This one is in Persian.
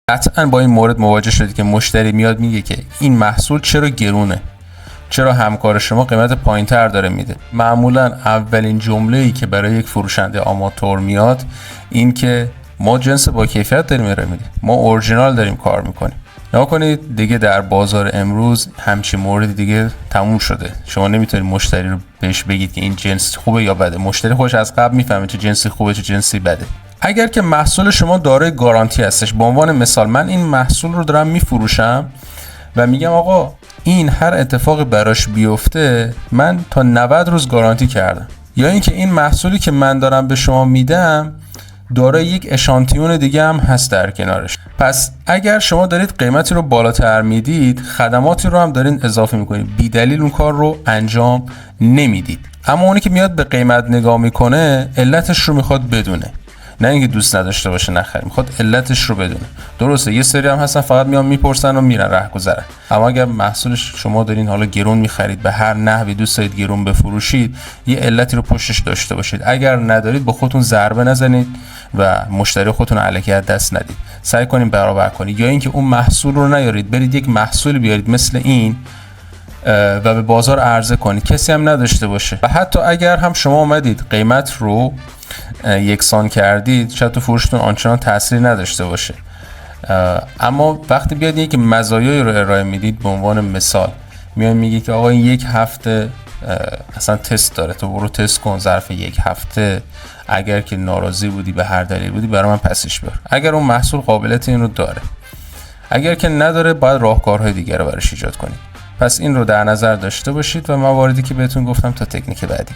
قطعا با این مورد مواجه شدید که مشتری میاد میگه که این محصول چرا گرونه، چرا همکار شما قیمت پایینتر داره میده. معمولا اولین جمله‌ای که برای یک فروشنده آماتور میاد این که ما جنس با کیفیت داریم ارائه میدیم، ما اورجینال داریم کار میکنیم. نگاه کنید دیگه در بازار امروز همچین مورد دیگه تموم شده. شما نمیتونید مشتری رو بهش بگید که این جنس خوبه یا بده. مشتری خودش از قبل میفهمه چه جنسی خوبه چه جنسی بده. اگر که محصول شما دارای گارانتی هستش، به عنوان مثال من این محصول رو دارم میفروشم و میگم آقا این هر اتفاقی براش بیفته من تا 90 روز گارانتی کردم، یا اینکه این محصولی که من دارم به شما میدم دارای یک اشانتیون دیگه هم هست در کنارش. پس اگر شما دارید قیمتی رو بالاتر میدید، خدماتی رو هم دارین اضافه میکنید، بی دلیل اون کار رو انجام نمیدید. اما اونی که میاد به قیمت نگاه میکنه علتش رو میخواد بدونه، نه اینکه دوست نداشته باشه نخریم، میخواد علتش رو بدونه. درسته یه سری هم هستن فقط میان میپرسن و میرن رهگذرن، اما اگر محصولش شما دارین حالا گرون میخرید، به هر نحوی دوست دارید گرون بفروشید، یه علتی رو پشتش داشته باشید. اگر ندارید با خودتون ضربه نزنید و مشتری خودتون الکی از دست ندید. سعی کنید برابر کنید، یا اینکه اون محصول رو نیارید، برید یک محصول بیارید مثل این و به بازار عرضه کنید، کسی هم نداشته باشه. و حتی اگر هم شما اومدید قیمت رو یکسان کردید، شاید تو فروشتون آنچنان تأثیری نداشته باشه، اما وقتی بیاد یک مزایایی رو ارائه میدید، به عنوان مثال میاد میگه که آقا این یک هفته اصلا تست داره، تو برو تست کن، ظرف یک هفته اگر که ناراضی بودی به هر دلیل بودی برای من پسش بیار. اگر اون محصول قابلیت این رو داره، اگر که نداره باید راهکارهای دیگر رو براش ایجاد کنید. پس این رو در نظر داشته باشید و مواردی که بهتون گفتم تا تکنیک بعدی.